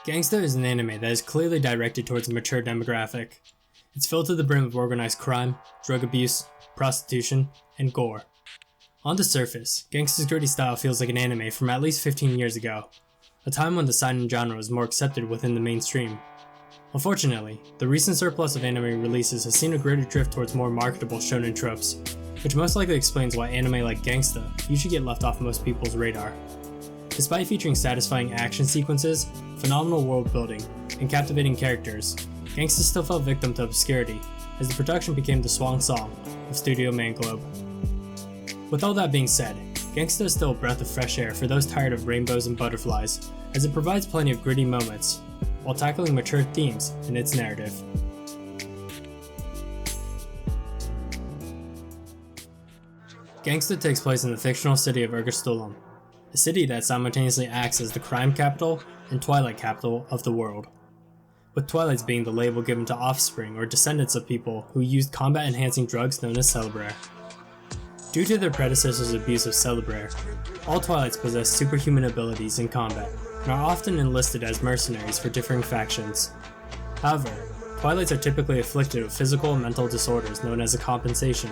Gangsta is an anime that is clearly directed towards a mature demographic. It's filled to the brim of organized crime, drug abuse, prostitution, and gore. On the surface, Gangsta's gritty style feels like an anime from at least 15 years ago, a time when the seinen genre was more accepted within the mainstream. Unfortunately, the recent surplus of anime releases has seen a greater drift towards more marketable shounen tropes, which most likely explains why anime like Gangsta usually get left off most people's radar. Despite featuring satisfying action sequences, phenomenal world building, and captivating characters, Gangsta still fell victim to obscurity, as the production became the swan song of Studio Manglobe. With all that being said, Gangsta is still a breath of fresh air for those tired of rainbows and butterflies, as it provides plenty of gritty moments, while tackling mature themes in its narrative. Gangsta takes place in the fictional city of Ergastulum, a city that simultaneously acts as the crime capital and twilight capital of the world, with Twilights being the label given to offspring or descendants of people who used combat-enhancing drugs known as Celebrair. Due to their predecessors' abuse of Celebrair, all Twilights possess superhuman abilities in combat and are often enlisted as mercenaries for differing factions. However, Twilights are typically afflicted with physical and mental disorders known as a compensation,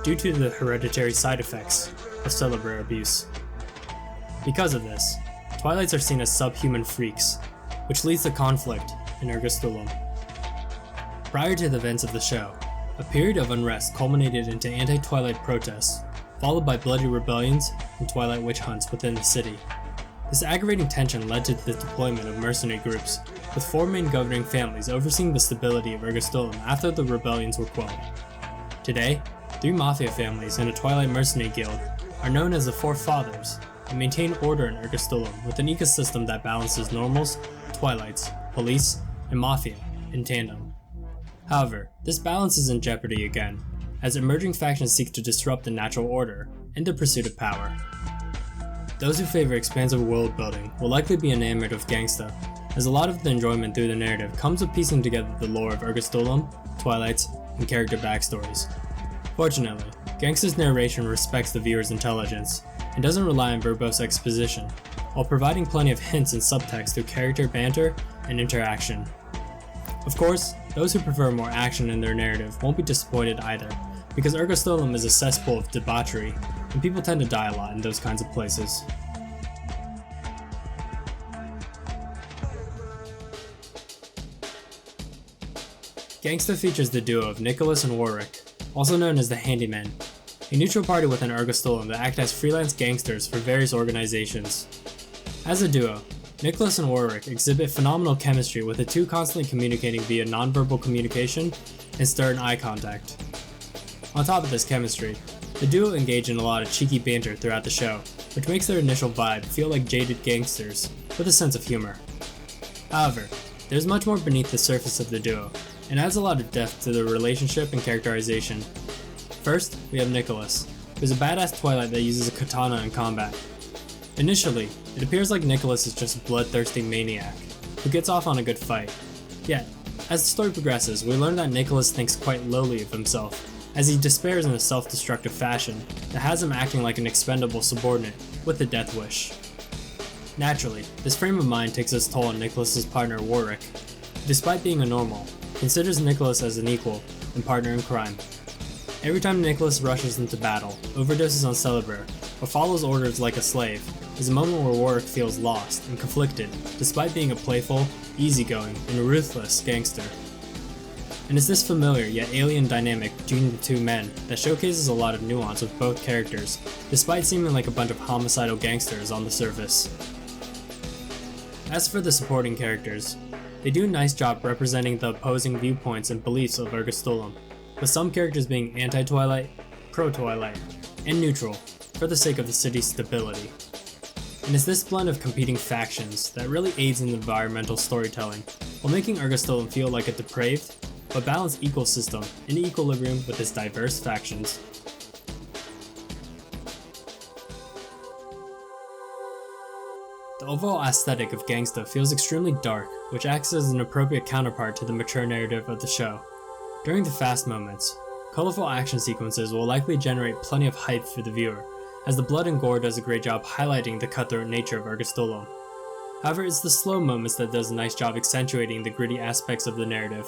due to the hereditary side effects of Celebrair abuse. Because of this, Twilights are seen as subhuman freaks, which leads to conflict in Ergastulum. Prior to the events of the show, a period of unrest culminated into anti-Twilight protests, followed by bloody rebellions and Twilight witch hunts within the city. This aggravating tension led to the deployment of mercenary groups, with 4 main governing families overseeing the stability of Ergastulum after the rebellions were quelled. Today, 3 mafia families and a Twilight mercenary guild are known as the Four Fathers, and maintain order in Ergastulum with an ecosystem that balances normals, Twilights, police, and mafia in tandem. However, this balance is in jeopardy again, as emerging factions seek to disrupt the natural order in the pursuit of power. Those who favor expansive world building will likely be enamored of Gangsta, as a lot of the enjoyment through the narrative comes with piecing together the lore of Ergastulum, Twilights, and character backstories. Fortunately, Gangsta's narration respects the viewer's intelligence, and doesn't rely on verbose exposition, while providing plenty of hints and subtext through character banter and interaction. Of course, those who prefer more action in their narrative won't be disappointed either, because Ergastulum is a cesspool of debauchery, and people tend to die a lot in those kinds of places. Gangsta features the duo of Nicholas and Warwick, also known as the Handymen, a neutral party within Ergastulum that act as freelance gangsters for various organizations. As a duo, Nicholas and Warwick exhibit phenomenal chemistry, with the two constantly communicating via nonverbal communication and stern eye contact. On top of this chemistry, the duo engage in a lot of cheeky banter throughout the show, which makes their initial vibe feel like jaded gangsters with a sense of humor. However, there's much more beneath the surface of the duo, and adds a lot of depth to their relationship and characterization. First, we have Nicholas, who's a badass Twilight that uses a katana in combat. Initially, it appears like Nicholas is just a bloodthirsty maniac, who gets off on a good fight. Yet, as the story progresses, we learn that Nicholas thinks quite lowly of himself, as he despairs in a self-destructive fashion that has him acting like an expendable subordinate with a death wish. Naturally, this frame of mind takes its toll on Nicholas's partner Warwick, who, despite being a normal, considers Nicholas as an equal and partner in crime. Every time Nicholas rushes into battle, overdoses on Celebrair, or follows orders like a slave, is a moment where Warwick feels lost and conflicted, despite being a playful, easygoing, and ruthless gangster. And it's this familiar yet alien dynamic between the two men that showcases a lot of nuance with both characters, despite seeming like a bunch of homicidal gangsters on the surface. As for the supporting characters, they do a nice job representing the opposing viewpoints and beliefs of Ergastulum, with some characters being anti-Twilight, pro-Twilight, and neutral, for the sake of the city's stability. And it's this blend of competing factions that really aids in environmental storytelling, while making Ergastulum feel like a depraved, but balanced ecosystem in equilibrium with its diverse factions. The overall aesthetic of Gangsta feels extremely dark, which acts as an appropriate counterpart to the mature narrative of the show. During the fast moments, colorful action sequences will likely generate plenty of hype for the viewer, as the blood and gore does a great job highlighting the cutthroat nature of Ergastulum. However, it's the slow moments that does a nice job accentuating the gritty aspects of the narrative,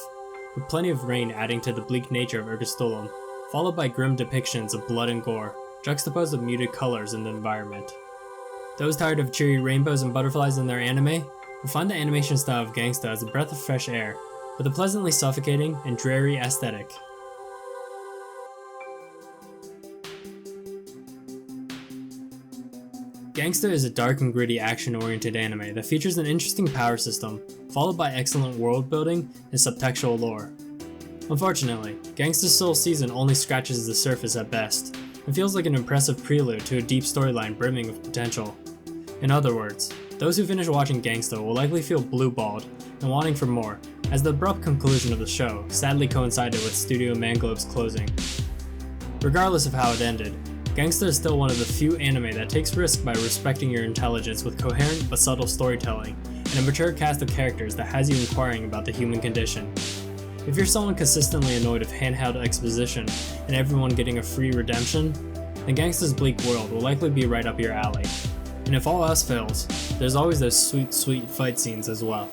with plenty of rain adding to the bleak nature of Ergastulum, followed by grim depictions of blood and gore, juxtaposed with muted colors in the environment. Those tired of cheery rainbows and butterflies in their anime will find the animation style of Gangsta as a breath of fresh air, with a pleasantly suffocating and dreary aesthetic. Gangsta is a dark and gritty action-oriented anime that features an interesting power system, followed by excellent world building and subtextual lore. Unfortunately, Gangsta's sole season only scratches the surface at best, and feels like an impressive prelude to a deep storyline brimming with potential. In other words, those who finish watching Gangsta will likely feel blue-balled and wanting for more, as the abrupt conclusion of the show sadly coincided with Studio Manglobe's closing. Regardless of how it ended, Gangsta is still one of the few anime that takes risk by respecting your intelligence with coherent but subtle storytelling, and a mature cast of characters that has you inquiring about the human condition. If you're someone consistently annoyed of handheld exposition and everyone getting a free redemption, then Gangsta's bleak world will likely be right up your alley. And if all else fails, there's always those sweet fight scenes as well.